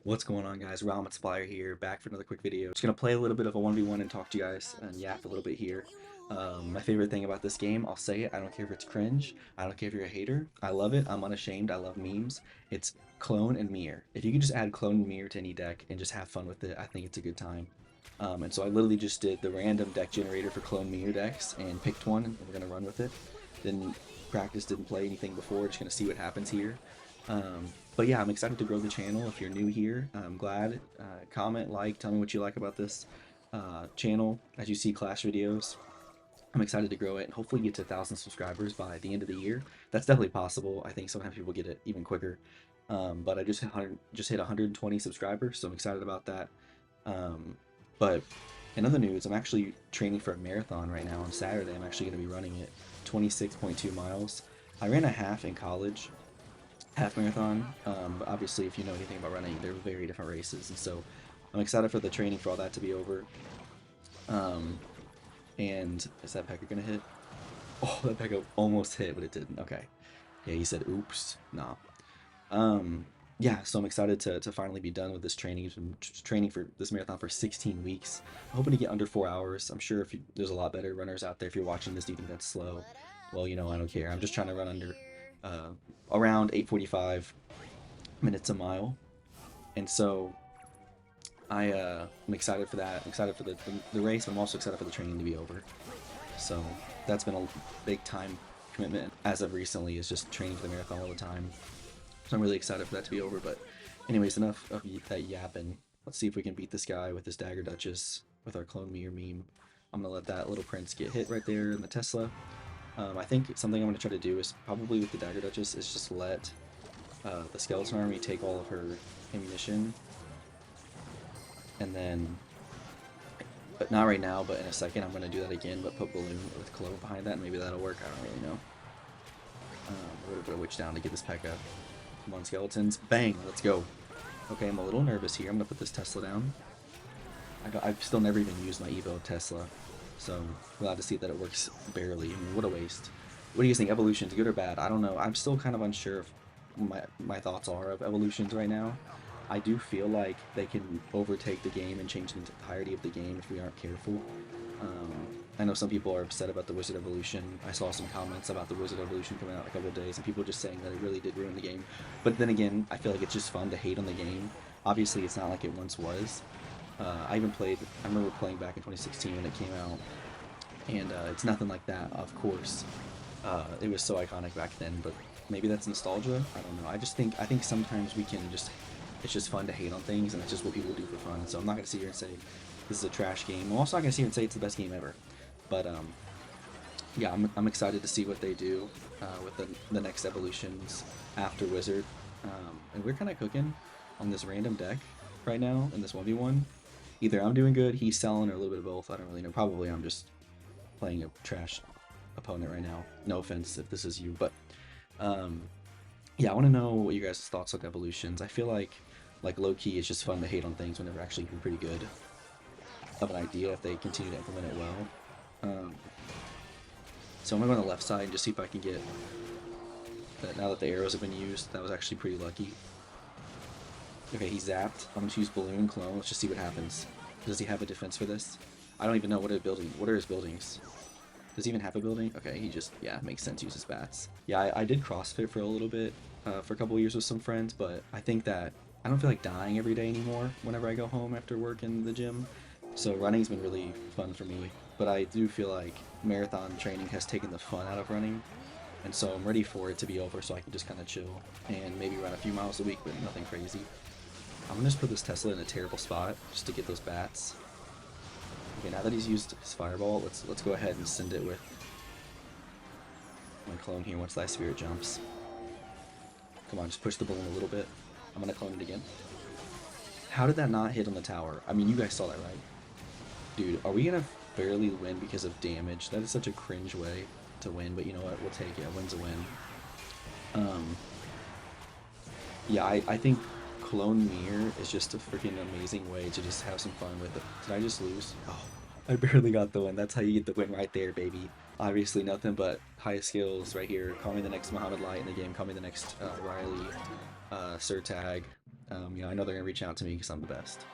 What's going on, guys? Royale Multiplier here, back for another quick video. Just gonna play a little bit of a 1v1 and talk to you guys and yap a little bit here. My favorite thing about this game, I'll say it, I don't care if it's cringe, I don't care if you're a hater, I love it, I'm unashamed, I love memes. It's clone and mirror. If you could just add clone and mirror to any deck and just have fun with it, I think it's a good time. And so I literally just did the random deck generator for clone mirror decks and picked one, and we're gonna run with it. Didn't practice, didn't play anything before, just gonna see what happens here. But yeah, I'm excited to grow the channel. If you're new here, I'm glad. Comment, like, tell me what you like about this channel. As you see Clash videos, I'm excited to grow it and hopefully get to 1,000 subscribers by the end of the year. That's definitely possible. I think sometimes people get it even quicker. But I just hit 120 subscribers, so I'm excited about that. But in other news, I'm actually training for a marathon right now on Saturday. I'm actually going to be running it 26.2 miles. I ran a half in college, half marathon, but obviously if you know anything about running, they're very different races, and so I'm excited for the training for all that to be over. And is that Pekka gonna hit? Oh, that Pekka almost hit, but it didn't. Okay. Yeah, he said oops. Nah. Yeah, so I'm excited to finally be done with this training. I've been training for this marathon for 16 weeks. I'm hoping to get under 4 hours. I'm sure there's a lot better runners out there. If you're watching this, do you think that's slow? Well, you know, I don't care. I'm just trying to run under around 8:45 minutes a mile. And so I'm excited for that. I'm excited for the race, but I'm also excited for the training to be over. So that's been a big time commitment as of recently, is just training for the marathon all the time. So I'm really excited for that to be over. But anyways, enough of that yapping. Let's see if we can beat this guy with this Dagger Duchess with our Clone Me or meme. I'm going to let that little prince get hit right there in the Tesla. I think something I'm going to try to do is probably with the Dagger Duchess is just let the Skeleton Army take all of her ammunition. And then, but not right now, but in a second I'm going to do that again, but put Balloon with Clove behind that, and maybe that'll work. I don't really know. We're going to put a Witch down to get this Pekka. Come on, Skeletons. Bang! Let's go. Okay, I'm a little nervous here. I'm going to put this Tesla down. I've still never even used my Evo Tesla, so I'm glad to see that it works barely. I mean, what a waste. What do you think? Evolutions, good or bad? I don't know. I'm still kind of unsure of my thoughts are of evolutions right now. I do feel like they can overtake the game and change the entirety of the game if we aren't careful. I know some people are upset about the Wizard Evolution. I saw some comments about the Wizard Evolution coming out in a couple of days, and people just saying that it really did ruin the game. But then again, I feel like it's just fun to hate on the game. Obviously, it's not like it once was. I remember playing back in 2016 when it came out, and it's nothing like that, of course. It was so iconic back then, but maybe that's nostalgia? I don't know. I think sometimes it's just fun to hate on things, and it's just what people do for fun. So I'm not going to sit here and say this is a trash game. I'm also not going to sit here and say it's the best game ever. But yeah, I'm excited to see what they do with the next evolutions after Wizard. And we're kind of cooking on this random deck right now in this 1v1. Either I'm doing good, he's selling, or a little bit of both. I don't really know. Probably I'm just playing a trash opponent right now. No offense if this is you, but yeah, I want to know what you guys' thoughts on evolutions. I feel like low-key it's just fun to hate on things when they're actually pretty good of an idea if they continue to implement it well. So I'm going to go on the left side and just see if I can get that. Now that the arrows have been used, that was actually pretty lucky. Okay, he zapped. I'm going to use Balloon Clone. Let's just see what happens. Does he have a defense for this? I don't even know what are his buildings. Does he even have a building? Okay, he just, yeah, makes sense, uses bats. Yeah, I did CrossFit for a little bit, for a couple of years with some friends, but I think that I don't feel like dying every day anymore whenever I go home after work in the gym. So running's been really fun for me, but I do feel like marathon training has taken the fun out of running, and so I'm ready for it to be over so I can just kind of chill and maybe run a few miles a week, but nothing crazy. I'm gonna just put this Tesla in a terrible spot just to get those bats. Okay, now that he's used his fireball, let's go ahead and send it with my clone here once Thy Spirit jumps. Come on, just push the balloon a little bit. I'm gonna clone it again. How did that not hit on the tower? I mean, you guys saw that, right? Dude, are we gonna barely win because of damage? That is such a cringe way to win, but you know what? We'll take it. A win's a win. Yeah, I think Clone Mirror is just a freaking amazing way to just have some fun with it. Did I just lose? Oh, I barely got the win. That's how you get the win right there, baby. Obviously nothing but high skills right here. Call me the next Muhammad Light in the game. Call me the next Riley Surtag. You know, I know they're gonna reach out to me because I'm the best.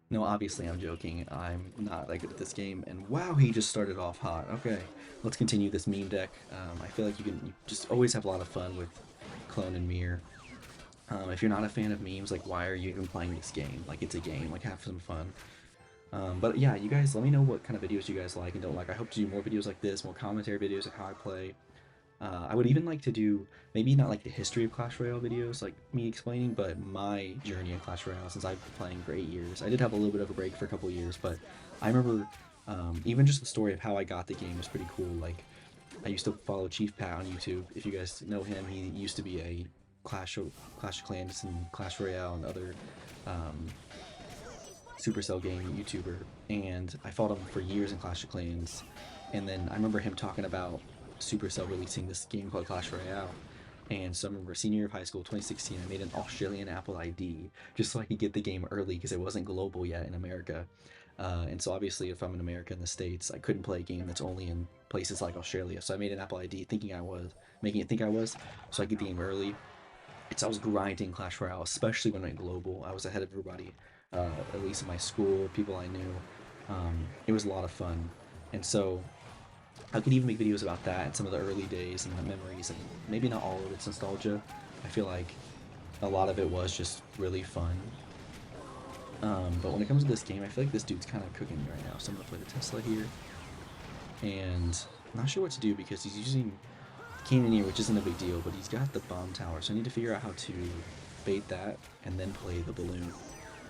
No, obviously I'm joking. I'm not that good at this game. And wow, he just started off hot. Okay, let's continue this meme deck. I feel like you just always have a lot of fun with Clone and Mirror. If you're not a fan of memes, like why are you even playing this game? Like it's a game. Like have some fun. But yeah, you guys let me know what kind of videos you guys like and don't like. I hope to do more videos like this, more commentary videos of how I play. I would even like to do maybe not like the history of Clash Royale videos, like me explaining, but my journey in Clash Royale since I've been playing for 8 years. I did have a little bit of a break for a couple years, but I remember even just the story of how I got the game was pretty cool. Like I used to follow Chief Pat on YouTube. If you guys know him, he used to be a Clash of Clans and Clash Royale and other um, Supercell game YouTuber, and I followed him for years in Clash of Clans. And then I remember him talking about Supercell releasing this game called Clash Royale. And so I remember senior year of high school, 2016, I made an Australian Apple ID just so I could get the game early because it wasn't global yet in America. And so obviously, if I'm in America in the States, I couldn't play a game that's only in places like Australia. So I made an Apple ID thinking I was, making it think I was, so I could get the game early. I was grinding Clash Royale, especially when I went global. I was ahead of everybody, at least in my school, people I knew. It was a lot of fun, and so I could even make videos about that and some of the early days and the memories, and maybe not all of it's nostalgia. I feel like a lot of it was just really fun. But when it comes to this game, I feel like this dude's kind of cooking me right now. So I'm gonna play the Tesla here, and I'm not sure what to do because he's using Cannoneer, which isn't a big deal, but he's got the bomb tower, so I need to figure out how to bait that and then play the balloon.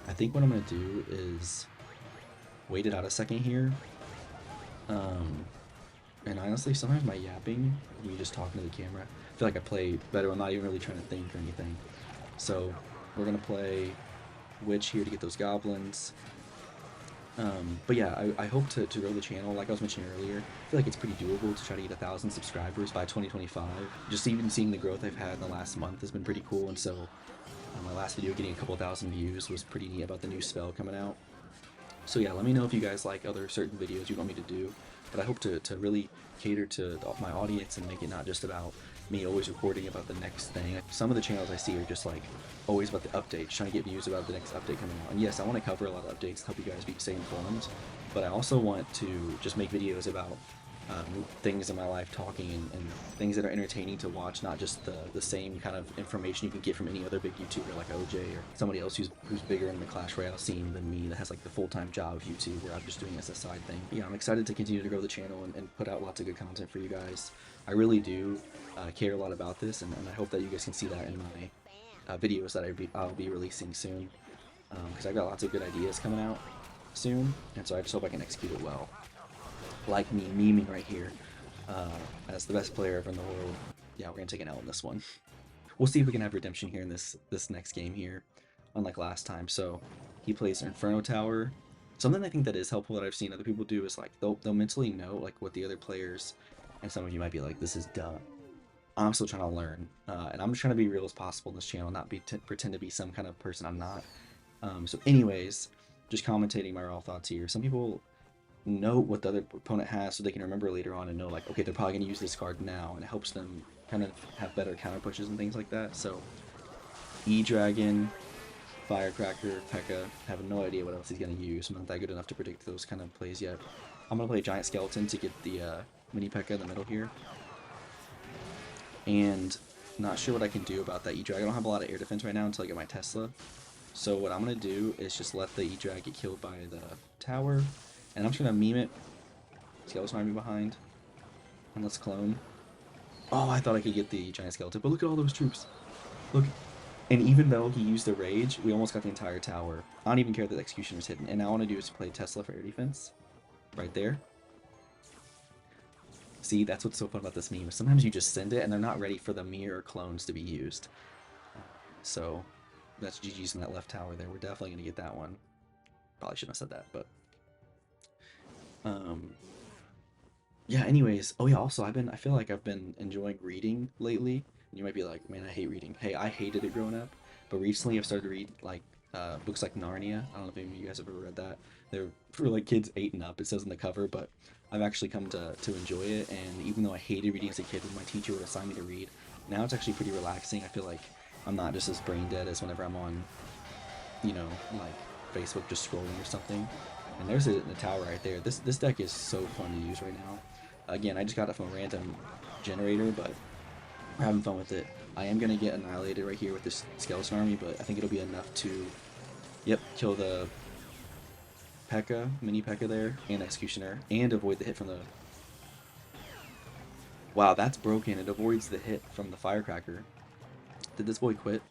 I think what I'm going to do is wait it out a second here. And honestly, sometimes my yapping, me just talking to the camera, I feel like I play better when not even really trying to think or anything. So we're going to play Witch here to get those goblins. But yeah, I hope to grow the channel. Like I was mentioning earlier, I feel like it's pretty doable to try to get 1,000 subscribers by 2025. Just even seeing the growth I've had in the last month has been pretty cool, and so my last video getting a couple thousand views was pretty neat about the new spell coming out. So yeah, let me know if you guys like other certain videos you want me to do, but I hope to really cater to my audience and make it not just about me always recording about the next thing. Some of the channels I see are just like always about the updates, trying to get views about the next update coming out. And yes, I want to cover a lot of updates to help you guys stay informed, but I also want to just make videos about things in my life, talking and things that are entertaining to watch, not just the same kind of information you can get from any other big YouTuber like OJ or somebody else who's bigger in the Clash Royale scene than me, that has like the full-time job of YouTube where I'm just doing this as a side thing. But yeah, I'm excited to continue to grow the channel and put out lots of good content for you guys. I really do care a lot about this, and I hope that you guys can see that in my videos that I'll be releasing soon, because I've got lots of good ideas coming out soon, and so I just hope I can execute it well. Like me memeing right here as the best player ever in the world. Yeah, we're gonna take an L in this one. We'll see if we can have redemption here in this next game here, unlike last time. So he plays Inferno Tower. Something I think that is helpful that I've seen other people do is like they'll mentally know like what the other players, and some of you might be like, this is dumb. I'm still trying to learn, and I'm just trying to be real as possible in this channel, not pretend to be some kind of person I'm not. So anyways, just commentating my raw thoughts here. Some people know what the other opponent has so they can remember later on and know like, okay, they're probably going to use this card now, and it helps them kind of have better counter pushes and things like that. So E-Dragon, Firecracker, P.E.K.K.A. have no idea what else he's going to use. I'm not that good enough to predict those kind of plays yet. I'm going to play Giant Skeleton to get the mini P.E.K.K.A. in the middle here. And not sure what I can do about that E-Drag. I don't have a lot of air defense right now until I get my Tesla. So what I'm going to do is just let the E-Drag get killed by the tower. And I'm just going to meme it. Skeleton Army behind. And let's clone. Oh, I thought I could get the Giant Skeleton, but look at all those troops. Look. And even though he used the rage, we almost got the entire tower. I don't even care that the Executioner's hidden. And now all I want to do is play Tesla for air defense. Right there. See, that's what's so fun about this meme. Sometimes you just send it and they're not ready for the mirror clones to be used. So that's GG's in that left tower there. We're definitely going to get that one. Probably shouldn't have said that, but... yeah, anyways. Oh yeah, also I feel like I've been enjoying reading lately. You might be like, man, I hate reading. Hey, I hated it growing up, but recently I've started to read like books like Narnia. I don't know if any of you guys have ever read that. They're for like kids 8 and up, it says on the cover, but I've actually come to enjoy it. And even though I hated reading as a kid when my teacher would assign me to read, now it's actually pretty relaxing. I feel like I'm not just as brain dead as whenever I'm on you know, like Facebook just scrolling or something. And there's a tower right there. This deck is so fun to use right now. Again, I just got it from a random generator, but we're having fun with it. I am gonna get annihilated right here with this skeleton army, but I think it'll be enough to, yep, kill the P.E.K.K.A, mini P.E.K.K.A there, and Executioner, and avoid the hit from the. Wow, that's broken. It avoids the hit from the Firecracker. Did this boy quit?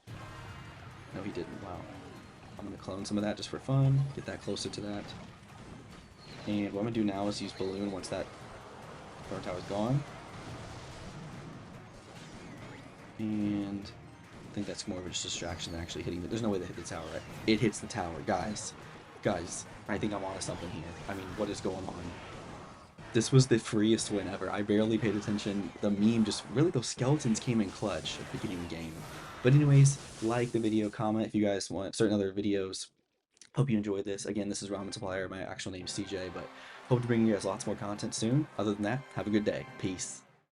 No, he didn't. Wow. I'm gonna clone some of that just for fun. Get that closer to that. And what I'm gonna do now is use Balloon once that Burn Tower's gone. And I think that's more of a distraction than actually hitting it. There's no way to hit the tower, right? It hits the tower, guys. Guys, I think I'm onto something here. I mean, what is going on? This was the freest win ever. I barely paid attention. The meme just really, those skeletons came in clutch at the beginning of the game. But anyways, like the video, comment if you guys want certain other videos. Hope you enjoyed this. Again, this is Ramen Supplier. My actual name is CJ, but hope to bring you guys lots more content soon. Other than that, have a good day. Peace.